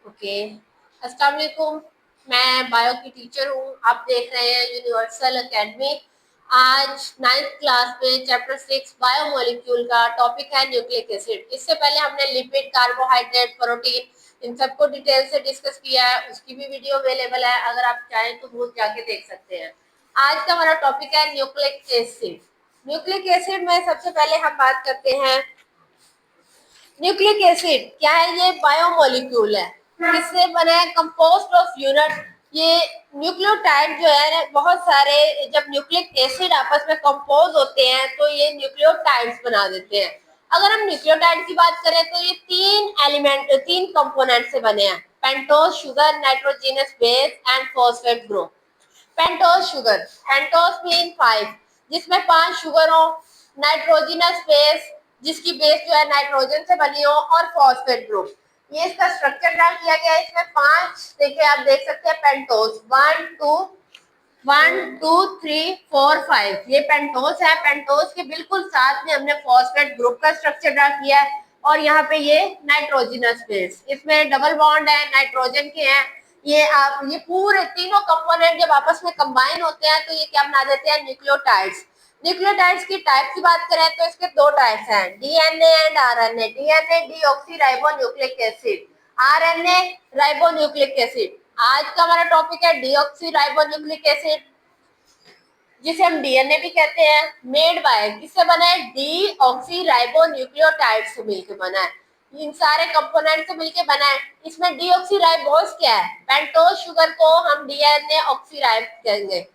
Okay, अस्सलाम वालेकुम। मैं बायो की टीचर हूँ। आप देख रहे हैं यूनिवर्सल एकेडमी। आज 9th क्लास में चैप्टर 6 बायोमोलिक्यूल का टॉपिक है न्यूक्लिक एसिड। इससे पहले हमने लिपिड, कार्बोहाइड्रेट, प्रोटीन इन सबको डिटेल से डिस्कस किया है। उसकी भी वीडियो अवेलेबल है, अगर आप चाहें तो वो जाके देख सकते हैं। आज का हमारा टॉपिक है न्यूक्लिक एसिड। न्यूक्लिक एसिड में सबसे पहले हम बात करते हैं न्यूक्लिक एसिड क्या है। ये बायोमोलिक्यूल है। किससे बना है? Compost of unit. ये न्यूक्लियोटाइड जो है बहुत सारे, जब न्यूक्लिक एसिड आपस में कंपोज होते हैं तो ये न्यूक्लियोटाइड्स बना देते हैं। अगर हम न्यूक्लियोटाइड की बात करें तो ये तीन कंपोनेंट से बने हैं: pentose sugar, nitrogenous base and phosphate group. Pentose sugar, pentose mean 5, जिसमें 5 शुगर हो, नाइट्रोजनस बेस जिसकी बेस जो है नाइट्रोजन से बनी हो, और फॉस्फेट ग्रुप। ये इसका स्ट्रक्चर ड्रा किया गया है। इसमें 5 देखिए, आप देख सकते हैं पेंटोज 1 2 3 4 5। ये पेंटोज है। पेंटोज के बिल्कुल साथ में हमने फॉस्फेट ग्रुप का स्ट्रक्चर ड्रा किया है, और यहाँ पे ये नाइट्रोजनस बेस, इसमें डबल बॉन्ड है, नाइट्रोजन के हैं। ये पूरे तीनों कंपोनेंट जब आपस में कंबाइन होते हैं तो ये क्या बना देते हैं? न्यूक्लियोटाइड्स। न्यूक्लियोटाइड्स की टाइप की बात करें तो इसके 2 टाइप्स हैं, DNA and RNA. DNA deoxyribonucleic acid, RNA ribonucleic acid. आज का हमारा टॉपिक है डीऑक्सीराइबोन्यूक्लिक एसिड, जिसे हम डीएनए भी कहते हैं। मेड बाय, किससे बना है? डीऑक्सीराइबोन्यूक्लियोटाइड से मिलकर बना है। इन सारे कंपोनेंट से मिलकर बना है। इसमें डीऑक्सीराइबोस क्या है? पेंटोज शुगर को हम डीएनए ऑक्सीराइब कहेंगे।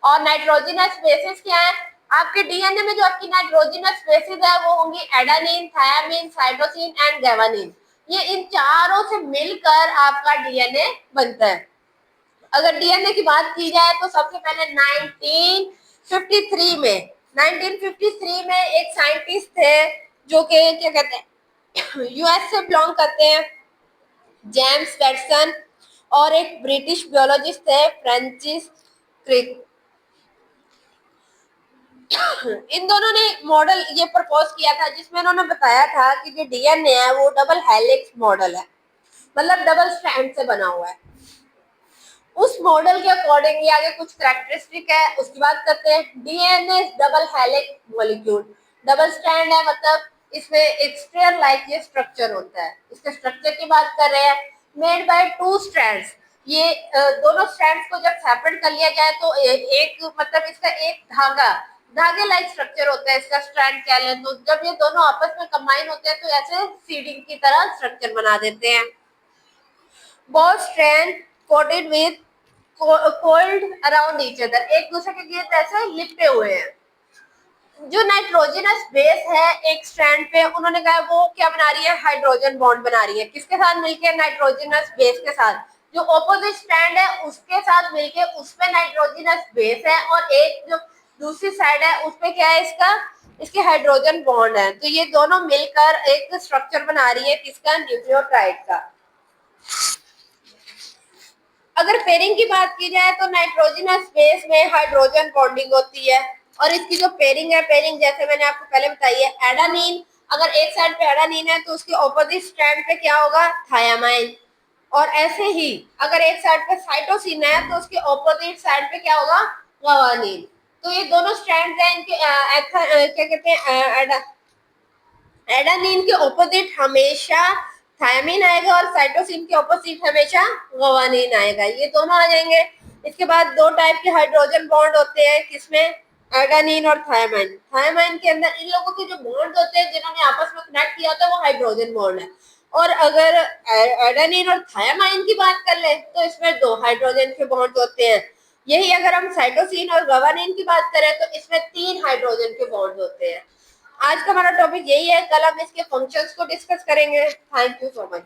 और नाइट्रोजनस बेसिस क्या है? आपके डीएनए में जो आपकी नाइट्रोजनस बेसिस है वो होंगी adenine, thiamine, cytosine and guanine. ये इन चारों से मिलकर आपका डीएनए बनता है। अगर डीएनए की बात की जाए तो सबसे पहले 1953 में एक साइंटिस्ट थे जो कि क्या कहते हैं यूएस से बिलोंग करते हैं, जेम्स वेटसन। और एक ब्रिटिश बायोलॉजिस्ट थे, फ्रांसिस क्रिक। इन दोनों ने मॉडल ये प्रपोज किया था जिसमें उन्होंने बताया था कि जो डीएनए है वो डबल हेलिक्स मॉडल है, मतलब डबल स्ट्रैंड से बना हुआ है। उस मॉडल के अकॉर्डिंग ये आगे कुछ कैरेक्टरिस्टिक है, उसकी बात करते हैं। DNA double helix molecule, double strand है, मतलब इसमें एक स्ट्रेयर लाइक ये स्ट्रक्चर होता है। इसके स्ट्रक्चर की बात कर रहे हैं। Made by 2 strands. ये दोनों स्ट्रैंड्स को जब सेपरेट कर लिया जाए तो एक मतलब इसका एक धागे लाइक स्ट्रक्चर होता है इसका, स्ट्रैंड कह लें तो। जब ये दोनों आपस में कंबाइन होते हैं तो ऐसे सीडिंग की तरह स्ट्रक्चर बना देते हैं। Both strand coated with cold around each other, एक दूसरे के गिर्द ऐसे लिपटे हुए हैं। जो नाइट्रोजनस बेस है एक स्ट्रैंड पे, उन्होंने कहा वो क्या बना रही है? हाइड्रोजन बॉन्ड बना रही है। किसके साथ मिलके? नाइट्रोजनस बेस के साथ। जो ऑपोजिट स्ट्रैंड है उसके साथ मिलके उसपे नाइट्रोजनस बेस है, और एक जो दूसरी साइड है उसपे क्या है? इसके हाइड्रोजन बॉन्ड है। तो ये दोनों मिलकर एक स्ट्रक्चर बना रही है किसका? न्यूक्लियोटाइड का। अगर पेयरिंग की बात की जाए तो नाइट्रोजनस बेस में हाइड्रोजन बॉन्डिंग होती है, और इसकी जो पेयरिंग है, पेयरिंग जैसे मैंने आपको पहले बताई है, एडानिन। अगर एक साइड पे एडानिन है तो उसके ऑपोजिट स्ट्रैंड पे क्या होगा? थायामाइन। और ऐसे ही अगर एक साइड पे साइटोसिन है तो उसके ऑपोजिट साइड पे क्या होगा? ग्वानिन। तो ये दोनों स्ट्रैंड हैं इनके क्या कहते हैं, एडानिन के ऑपोजिट हमेशा थायमिन आएगा, और साइटोसिन के ऑपोजिट हमेशा ग्वानिन आएगा। ये दोनों आ जाएंगे। इसके बाद 2 टाइप के हाइड्रोजन बॉन्ड होते हैं, किसमें? एडानिन और थायमाइन। थायमाइन के अंदर इन लोगों के जो बॉन्ड होते हैं जिन्होंने आपस में कनेक्ट किया होता है वो हाइड्रोजन बॉन्ड है। और अगर एडानिन और थायमाइन की बात कर ले तो इसमें 2 हाइड्रोजन के बॉन्ड होते हैं। यही अगर हम साइटोसिन और ग्वानिन की बात करें तो इसमें 3 हाइड्रोजन के बॉन्ड होते हैं। आज का हमारा टॉपिक यही है। कल हम इसके फंक्शंस को डिस्कस करेंगे। Thank you so much.